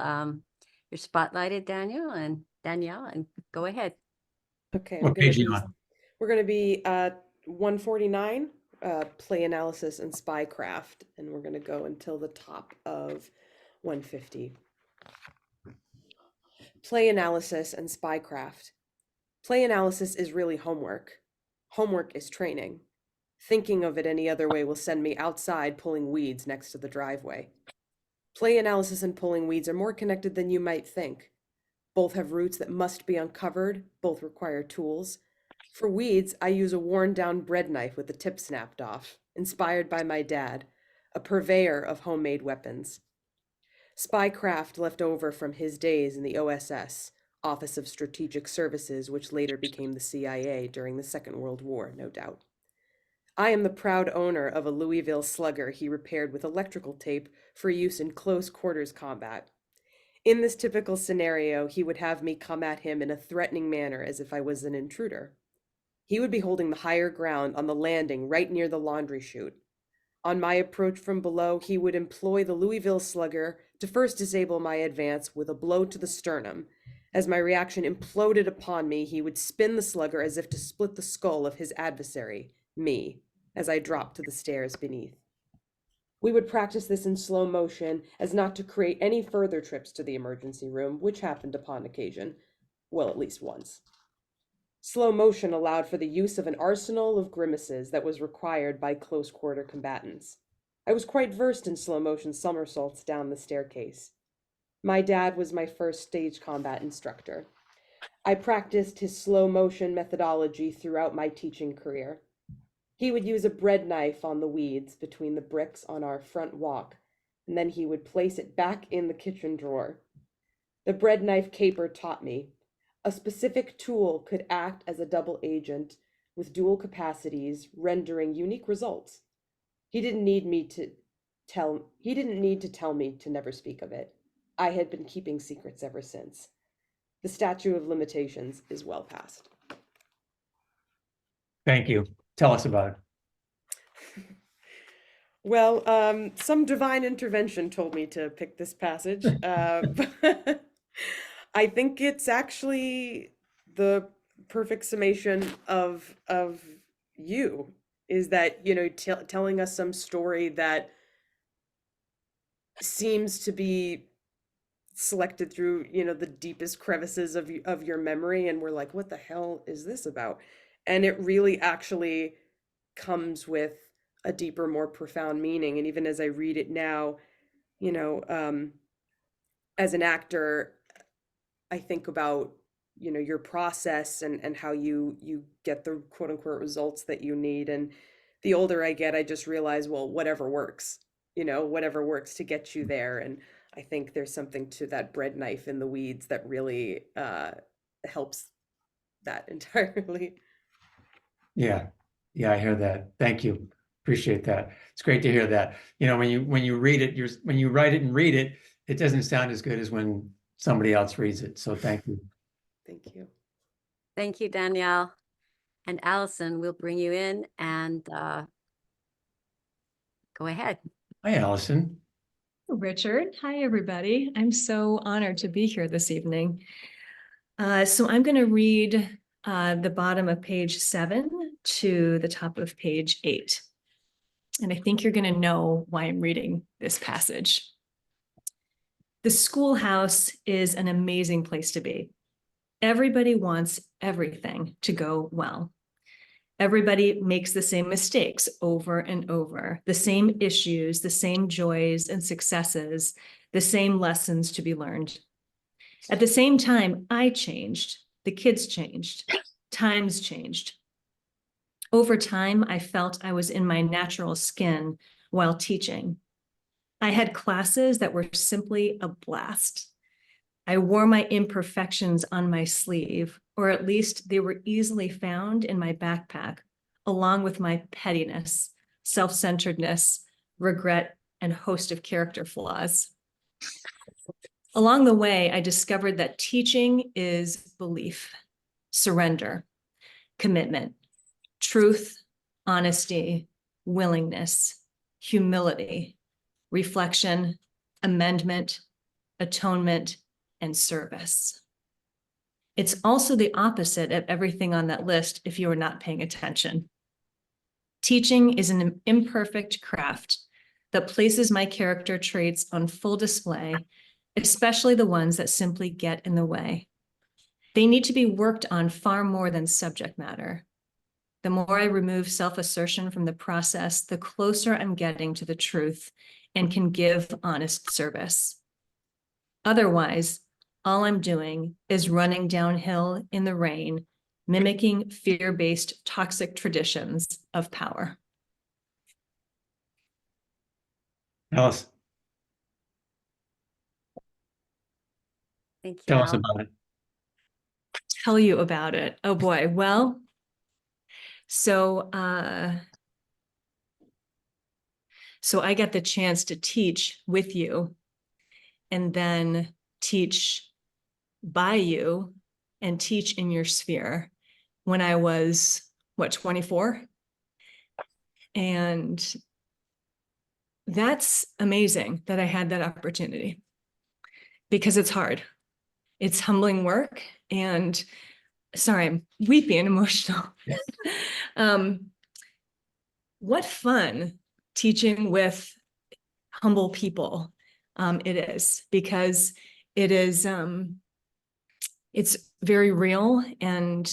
S1: you're spotlighted, Danielle, and go ahead.
S9: Okay,
S4: What page are you on?
S9: we're gonna be 149, play analysis and spycraft, and we're gonna go until the top of 150. Play analysis and spycraft. Play analysis is really homework. Homework is training. Thinking of it any other way will send me outside pulling weeds next to the driveway. Play analysis and pulling weeds are more connected than you might think. Both have roots that must be uncovered, both require tools. For weeds, I use a worn-down bread knife with the tip snapped off, inspired by my dad, a purveyor of homemade weapons. Spycraft left over from his days in the OSS, Office of Strategic Services, which later became the CIA during the Second World War, no doubt. I am the proud owner of a Louisville Slugger he repaired with electrical tape for use in close quarters combat. In this typical scenario, he would have me come at him in a threatening manner as if I was an intruder. He would be holding the higher ground on the landing right near the laundry chute. On my approach from below, he would employ the Louisville Slugger to first disable my advance with a blow to the sternum. As my reaction imploded upon me, he would spin the Slugger as if to split the skull of his adversary, me, as I dropped to the stairs beneath. We would practice this in slow motion as not to create any further trips to the emergency room, which happened upon occasion. Well, at least once. Slow motion allowed for the use of an arsenal of grimaces that was required by close quarter combatants. I was quite versed in slow motion somersaults down the staircase. My dad was my first stage combat instructor. I practiced his slow motion methodology throughout my teaching career. He would use a bread knife on the weeds between the bricks on our front walk, and then he would place it back in the kitchen drawer. The bread knife caper taught me a specific tool could act as a double agent with dual capacities, rendering unique results. He didn't need to tell me to never speak of it. I had been keeping secrets ever since. The statute of limitations is well past.
S4: Thank you. Tell us about it.
S9: Well, some divine intervention told me to pick this passage. But I think it's actually the perfect summation of you, is that, telling us some story that seems to be selected through, the deepest crevices of your memory, and we're like, what the hell is this about? And it really actually comes with a deeper, more profound meaning. And even as I read it now, you know, as an actor, I think about, you know, your process and how you get the quote unquote results that you need. And the older I get, I just realize, well, whatever works, you know, whatever works to get you there. And I think there's something to that bread knife in the weeds that really helps that entirely.
S4: Yeah, yeah, I hear that. Thank you. Appreciate that. It's great to hear that. You know, when you read it, when you write it and read it, it doesn't sound as good as when somebody else reads it. So thank you.
S9: Thank you.
S1: Thank you, Danielle. And Allison, we'll bring you in and go ahead.
S4: Hi, Allison.
S10: Richard. Hi, everybody. I'm so honored to be here this evening. So I'm going to read the bottom of page 7 to the top of page 8. And I think you're going to know why I'm reading this passage. The schoolhouse is an amazing place to be. Everybody wants everything to go well. Everybody makes the same mistakes over and over, the same issues, the same joys and successes, the same lessons to be learned. At the same time, I changed, the kids changed, times changed. Over time, I felt I was in my natural skin while teaching. I had classes that were simply a blast. I wore my imperfections on my sleeve, or at least they were easily found in my backpack, along with my pettiness, self-centeredness, regret, and host of character flaws. Along the way, I discovered that teaching is belief, surrender, commitment, truth, honesty, willingness, humility, reflection, amendment, atonement, and service. It's also the opposite of everything on that list if you are not paying attention. Teaching is an imperfect craft that places my character traits on full display, especially the ones that simply get in the way. They need to be worked on far more than subject matter. The more I remove self-assertion from the process, the closer I'm getting to the truth and can give honest service. Otherwise, all I'm doing is running downhill in the rain, mimicking fear-based toxic traditions of power.
S4: Alice,
S1: Thank you,
S4: tell us
S1: Al.
S4: about it.
S10: Tell you about it. Oh boy. Well, so I get the chance to teach with you and then teach by you and teach in your sphere when I was, what, 24? And that's amazing that I had that opportunity because it's hard. It's humbling work. And sorry, I'm weepy and emotional. What fun teaching with humble people it is, because it is it's very real. And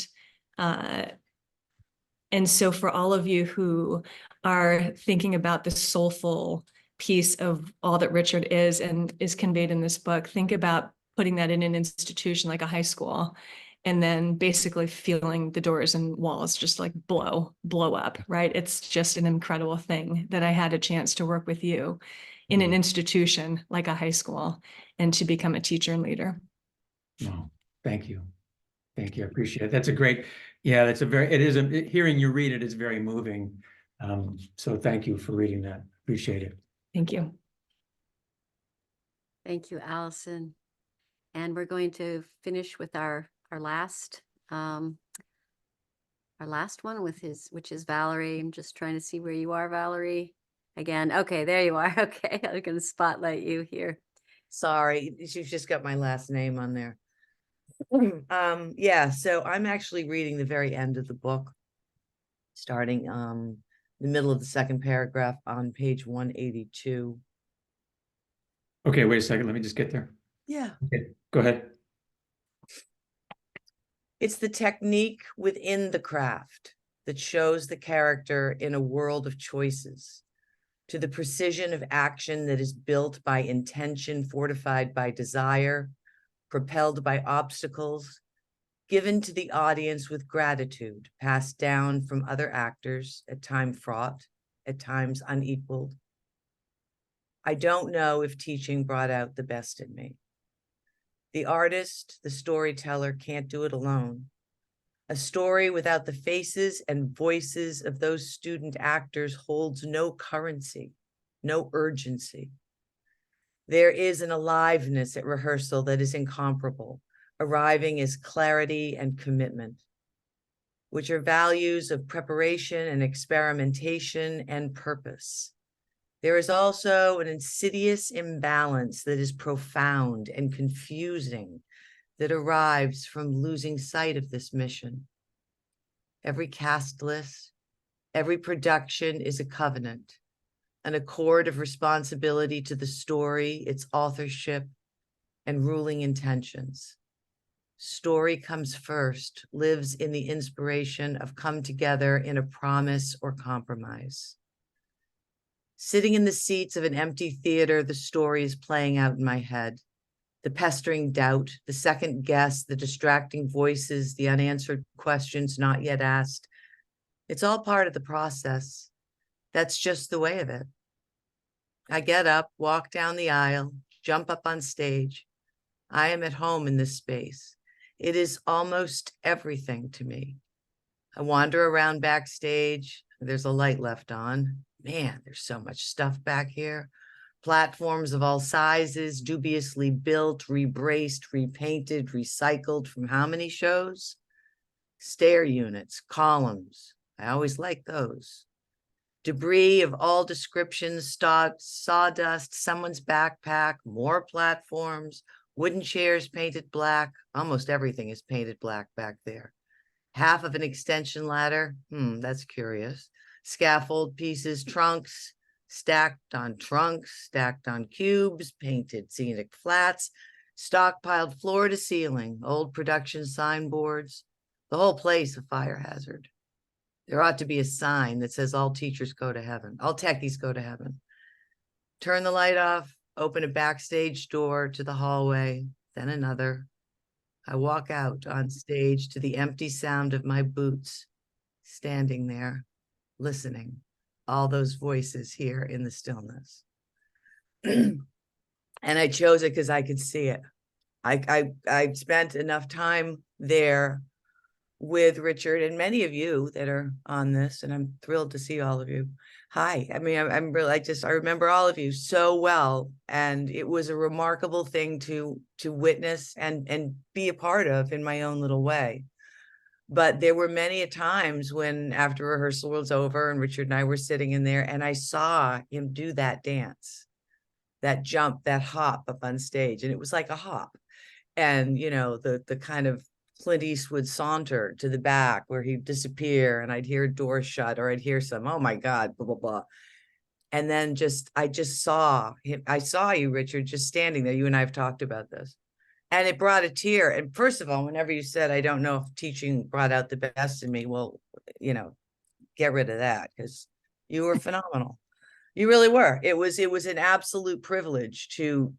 S10: so for all of you who are thinking about the soulful piece of all that Richard is and is conveyed in this book, think about putting that in an institution like a high school, and then basically feeling the doors and walls just like blow up, right? It's just an incredible thing that I had a chance to work with you in an institution like a high school and to become a teacher and leader.
S4: Oh, thank you. Thank you. I appreciate it. That's a great, yeah, hearing you read it is very moving. So thank you for reading that. Appreciate it.
S10: Thank you.
S1: Thank you, Allison. And we're going to finish with our last one which is Valerie. I'm just trying to see where you are, Valerie. Again, okay, there you are. Okay, I'm going to spotlight you here.
S5: Sorry, you've just got my last name on there. Yeah, so I'm actually reading the very end of the book, starting the middle of the second paragraph on page 182.
S4: Okay, wait a second. Let me just get there.
S5: Yeah.
S4: Okay, go ahead.
S5: It's the technique within the craft. that shows the character in a world of choices, to the precision of action that is built by intention, fortified by desire, propelled by obstacles, given to the audience with gratitude, passed down from other actors, at times fraught, at times unequaled. I don't know if teaching brought out the best in me. The artist, the storyteller can't do it alone. A story without the faces and voices of those student actors holds no currency, no urgency. There is an aliveness at rehearsal that is incomparable, arriving as clarity and commitment, which are values of preparation and experimentation and purpose. There is also an insidious imbalance that is profound and confusing that arrives from losing sight of this mission. Every cast list, every production is a covenant, an accord of responsibility to the story, its authorship, and ruling intentions. Story comes first, lives in the inspiration of come together in a promise or compromise. Sitting in the seats of an empty theater, the story is playing out in my head. The pestering doubt, the second guess, the distracting voices, the unanswered questions not yet asked. It's all part of the process. That's just the way of it. I get up, walk down the aisle, jump up on stage. I am at home in this space. It is almost everything to me. I wander around backstage. There's a light left on. Man, there's so much stuff back here. Platforms of all sizes, dubiously built, rebraced, repainted, recycled from how many shows? Stair units, columns. I always like those. Debris of all descriptions, sawdust, someone's backpack, more platforms, wooden chairs painted black. Almost everything is painted black back there. Half of an extension ladder. That's curious. Scaffold pieces, trunks, stacked on trunks, stacked on cubes, painted scenic flats, stockpiled floor to ceiling, old production signboards, the whole place a fire hazard. There ought to be a sign that says all teachers go to heaven, all techies go to heaven. Turn the light off, open a backstage door to the hallway, then another. I walk out on stage to the empty sound of my boots, standing there, listening, all those voices here in the stillness. And I chose it because I could see it. I spent enough time there with Richard and many of you that are on this, and I'm thrilled to see all of you. Hi, I mean, I'm really, I remember all of you so well, and it was a remarkable thing to witness and be a part of in my own little way. But there were many a times when after rehearsal was over and Richard and I were sitting in there and I saw him do that dance, that jump, that hop up on stage, and it was like a hop. And, you know, the kind of Clint Eastwood saunter to the back where he'd disappear and I'd hear doors shut or I'd hear some, oh my God, blah, blah, blah. And then I just saw him. I saw you, Richard, just standing there. You and I have talked about this. And it brought a tear. And first of all, whenever you said, I don't know if teaching brought out the best in me, well, you know, get rid of that because you were phenomenal. You really were. It was an absolute privilege to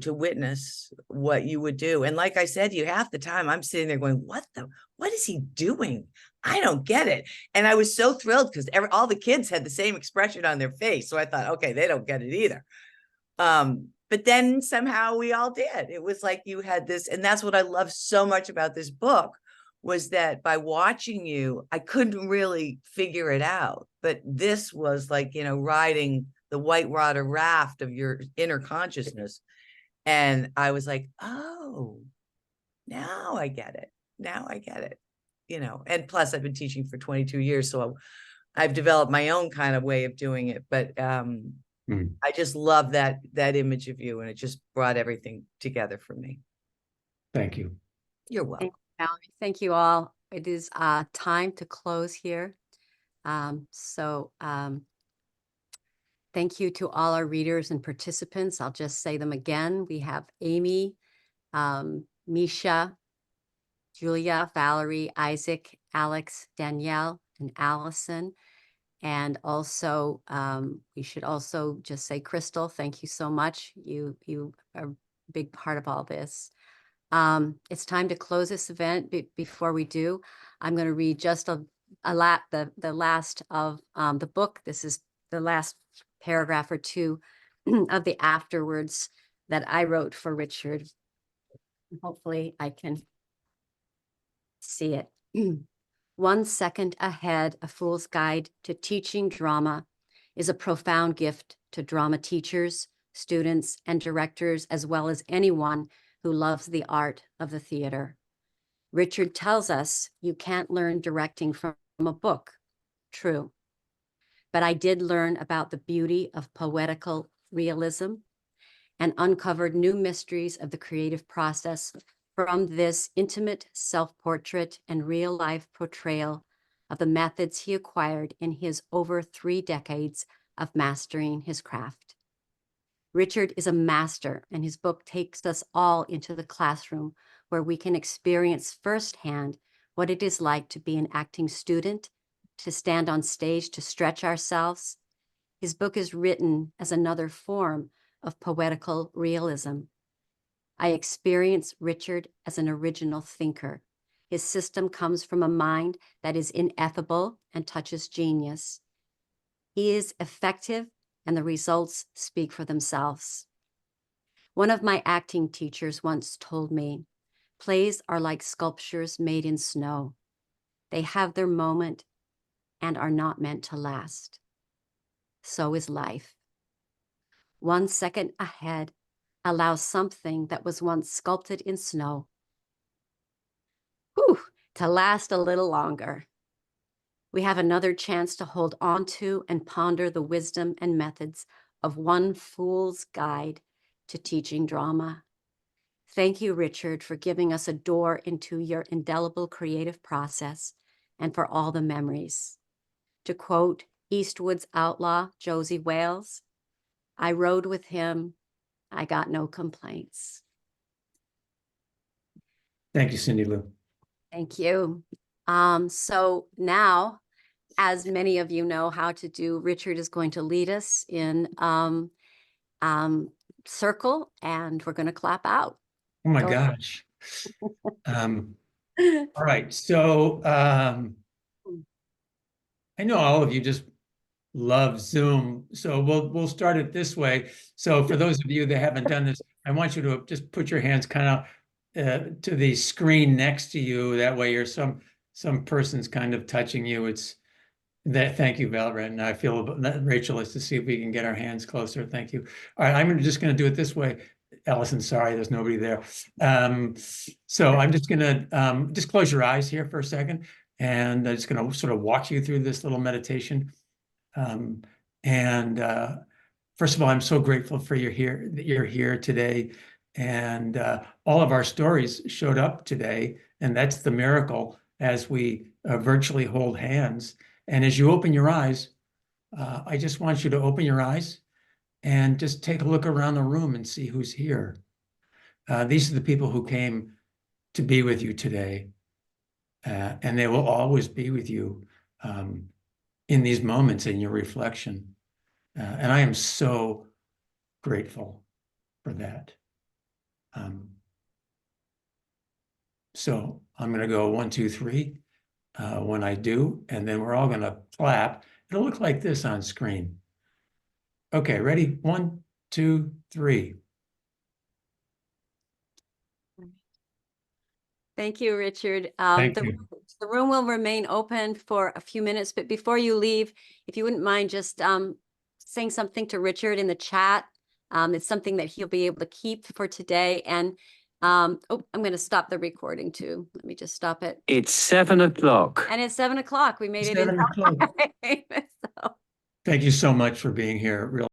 S5: witness what you would do. And like I said to you, half the time I'm sitting there going, what is he doing? I don't get it. And I was so thrilled because all the kids had the same expression on their face. So I thought, okay, they don't get it either. But then somehow we all did. It was like you had this, and that's what I love so much about this book, was that by watching you, I couldn't really figure it out. But this was like, you know, riding the whitewater raft of your inner consciousness. And I was like, oh, now I get it. Now I get it. You know, and plus I've been teaching for 22 years. So I've developed my own kind of way of doing it. But I just love that image of you, and it just brought everything together for me.
S4: Thank you.
S5: You're welcome.
S1: Valerie. Thank you all. It is time to close here. Thank you to all our readers and participants. I'll just say them again. We have Amy, Misha, Julia, Valerie, Isaac, Alex, Danielle, and Allison. And also, we should also just say, Crystal, thank you so much. You are a big part of all this. It's time to close this event. Before we do, I'm going to read just the last of the book. This is the last paragraph or two of the afterwards that I wrote for Richard. Hopefully I can see it. 1 second ahead, A Fool's Guide to Teaching Drama is a profound gift to drama teachers, students, and directors, as well as anyone who loves the art of the theater. Richard tells us you can't learn directing from a book. True. But I did learn about the beauty of poetical realism and uncovered new mysteries of the creative process from this intimate self-portrait and real-life portrayal of the methods he acquired in his over 3 decades of mastering his craft. Richard is a master, and his book takes us all into the classroom where we can experience firsthand what it is like to be an acting student, to stand on stage, to stretch ourselves. His book is written as another form of poetical realism. I experience Richard as an original thinker. His system comes from a mind that is ineffable and touches genius. He is effective, and the results speak for themselves. One of my acting teachers once told me, plays are like sculptures made in snow. They have their moment and are not meant to last. So is life. 1 second ahead allows something that was once sculpted in snow, to last a little longer. We have another chance to hold on to and ponder the wisdom and methods of One Fool's Guide to Teaching Drama. Thank you, Richard, for giving us a door into your indelible creative process and for all the memories. To quote Eastwood's outlaw, Josie Wales, I rode with him. I got no complaints.
S4: Thank you, Cindy Lou.
S1: Thank you. So now, as many of you know how to do, Richard is going to lead us in circle, and we're going to clap out.
S4: Oh my
S1: Go ahead.
S4: gosh. All right. So I know all of you just love Zoom. So we'll start it this way. So for those of you that haven't done this, I want you to just put your hands kind of to the screen next to you. That way you're some person's kind of touching you. It's that. Thank you, Valerie. And I feel Rachel is to see if we can get our hands closer. Thank you. All right, I'm just going to do it this way. Allison, sorry, there's nobody there. So I'm just going to just close your eyes here for a second, and I'm just going to sort of walk you through this little meditation. First of all, I'm so grateful for that you're here today, and all of our stories showed up today, and that's the miracle as we virtually hold hands. And as you open your eyes, I just want you to open your eyes and just take a look around the room and see who's here. These are the people who came to be with you today, and they will always be with you in these moments in your reflection. And I am so grateful for that. So I'm going to go 1, 2, 3 when I do, and then we're all going to clap. It'll look like this on screen. Okay, ready? 1, 2, 3.
S1: Thank you, Richard.
S4: Thank you.
S1: The room will remain open for a few minutes, but before you leave, if you wouldn't mind just saying something to Richard in the chat. It's something that he'll be able to keep for today. And I'm going to stop the recording too. Let me just stop it.
S11: It's 7 o'clock.
S1: And it's 7 o'clock. We made it in
S4: 7 o'clock.
S1: time. So.
S4: Thank you so much for being here. Real